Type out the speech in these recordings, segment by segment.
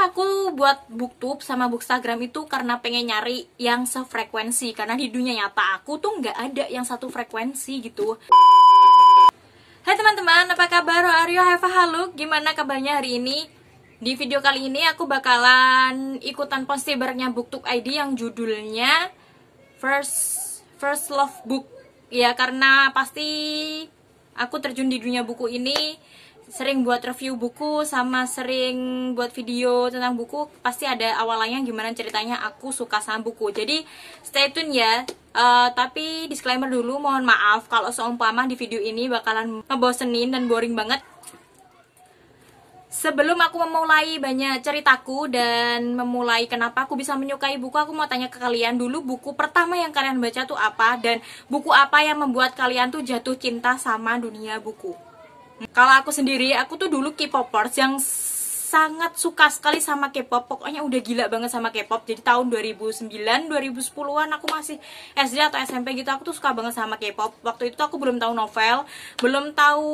Aku buat booktube sama bookstagram itu karena pengen nyari yang sefrekuensi. Karena di dunia nyata aku tuh nggak ada yang satu frekuensi gitu. Hai teman-teman, apa kabar? Aryo have a halo. Gimana kabarnya hari ini? Di video kali ini aku bakalan ikutan postibernya Booktube ID yang judulnya First Love Book. Ya karena pasti aku terjun di dunia buku ini, sering buat review buku sama sering buat video tentang buku, pasti ada awalnya gimana ceritanya aku suka sama buku. Jadi stay tune ya. Tapi disclaimer dulu, mohon maaf kalau seumpama di video ini bakalan ngebosenin dan boring banget. Sebelum aku memulai banyak ceritaku dan memulai kenapa aku bisa menyukai buku, aku mau tanya ke kalian dulu, buku pertama yang kalian baca tuh apa? Dan buku apa yang membuat kalian tuh jatuh cinta sama dunia buku? Kalau aku sendiri, aku tuh dulu K-popers yang sangat suka sekali sama K-pop. Pokoknya udah gila banget sama K-pop. Jadi tahun 2009, 2010-an aku masih SD atau SMP gitu, aku tuh suka banget sama K-pop. Waktu itu aku belum tahu novel, belum tahu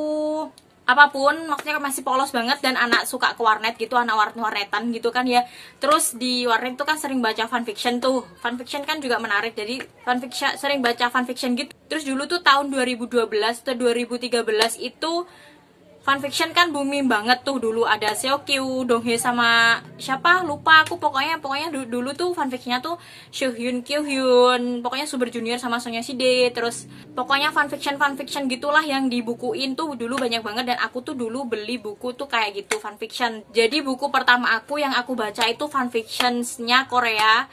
apapun, maksudnya masih polos banget, dan anak suka ke warnet gitu, anak warnetan gitu kan ya. Terus di warnet tuh kan sering baca fanfiction tuh. Fanfiction kan juga menarik, jadi fanfiction, sering baca fanfiction gitu. Terus dulu tuh tahun 2012 atau 2013 itu fanfiction kan booming banget tuh. Dulu ada Seokyu, Donghae sama siapa lupa aku, pokoknya dulu tuh fanfictionnya tuh Soohyun, Kyohyun, pokoknya Super Junior sama Sonya Shide. Terus pokoknya fanfiction gitulah yang dibukuin tuh dulu banyak banget, dan aku tuh dulu beli buku tuh kayak gitu fanfiction. Jadi buku pertama aku yang aku baca itu fanfictionsnya Korea,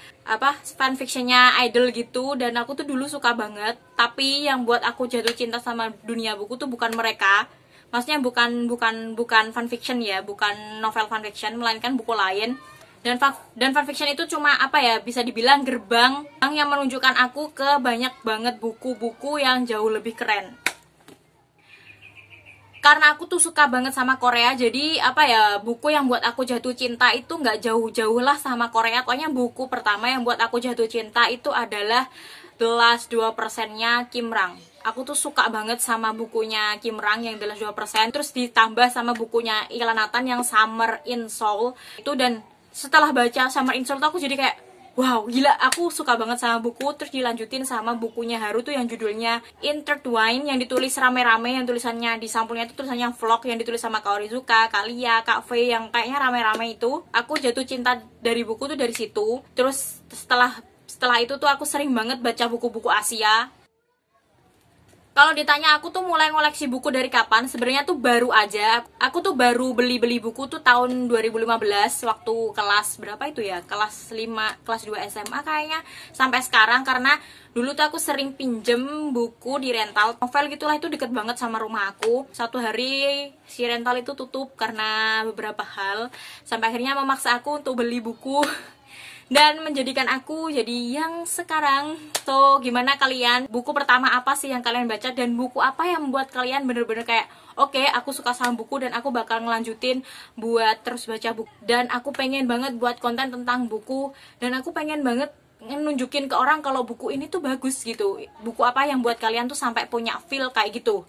fanfictionnya idol gitu, dan aku tuh dulu suka banget. Tapi yang buat aku jatuh cinta sama dunia buku tuh bukan mereka. Maksudnya bukan fanfiction ya, bukan novel fanfiction, melainkan buku lain. Dan fanfiction itu cuma bisa dibilang gerbang yang menunjukkan aku ke banyak banget buku-buku yang jauh lebih keren. Karena aku tuh suka banget sama Korea, jadi buku yang buat aku jatuh cinta itu nggak jauh-jauh lah sama Korea. Pokoknya buku pertama yang buat aku jatuh cinta itu adalah The Last 2%-nya Kim Rang. Aku tuh suka banget sama bukunya Kim Rang yang The Last 2%, terus ditambah sama bukunya Ilham Nathan yang Summer in Seoul itu. Dan setelah baca Summer in Seoul tuh aku jadi kayak wow, gila, aku suka banget sama buku. Terus dilanjutin sama bukunya Haru tuh yang judulnya Intertwine, yang ditulis rame-rame, yang tulisannya di sampulnya itu tulisannya vlog, yang ditulis sama Kak Orizuka, Kak Lia, Kak Faye, yang kayaknya rame-rame itu. Aku jatuh cinta dari buku tuh dari situ. Terus setelah itu tuh aku sering banget baca buku-buku Asia. Kalau ditanya aku tuh mulai ngoleksi buku dari kapan, sebenarnya tuh baru aja. Aku tuh baru beli buku tuh tahun 2015 waktu kelas berapa itu ya? Kelas 5, kelas 2 SMA kayaknya. Sampai sekarang, karena dulu tuh aku sering pinjem buku di rental novel gitulah, itu deket banget sama rumah aku. Satu hari si rental itu tutup karena beberapa hal, sampai akhirnya memaksa aku untuk beli buku dan menjadikan aku jadi yang sekarang. So, gimana kalian? Buku pertama apa sih yang kalian baca? Dan buku apa yang membuat kalian bener-bener kayak oke, aku suka sama buku dan aku bakal ngelanjutin buat terus baca buku. Dan aku pengen banget buat konten tentang buku, dan aku pengen banget nunjukin ke orang kalau buku ini tuh bagus gitu. Buku apa yang buat kalian tuh sampai punya feel kayak gitu.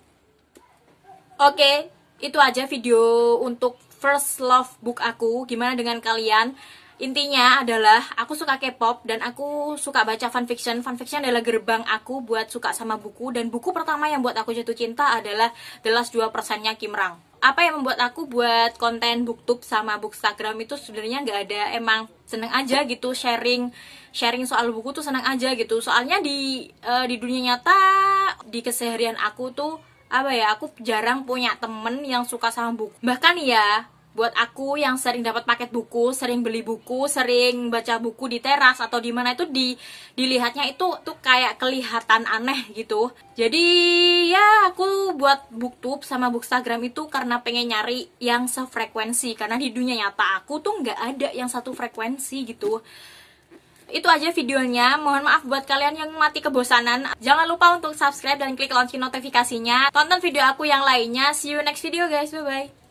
Oke, itu aja video untuk First Love Book aku. Gimana dengan kalian? Intinya adalah aku suka K-pop dan aku suka baca fanfiction. Fanfiction adalah gerbang aku buat suka sama buku. Dan buku pertama yang buat aku jatuh cinta adalah The Last 2%-nya Kim Rang. Apa yang membuat aku buat konten booktube sama bookstagram itu sebenarnya nggak ada, emang seneng aja gitu, sharing soal buku tuh seneng aja gitu. Soalnya di dunia nyata, di keseharian aku tuh aku jarang punya temen yang suka sama buku. Bahkan ya, buat aku yang sering dapat paket buku, sering beli buku, sering baca buku di teras atau di mana itu dilihatnya itu tuh kayak kelihatan aneh gitu. Jadi ya aku buat booktube sama bookstagram itu karena pengen nyari yang sefrekuensi, karena di dunia nyata aku tuh nggak ada yang satu frekuensi gitu. Itu aja videonya. Mohon maaf buat kalian yang mati kebosanan. Jangan lupa untuk subscribe dan klik lonceng notifikasinya. Tonton video aku yang lainnya. See you next video guys, bye bye.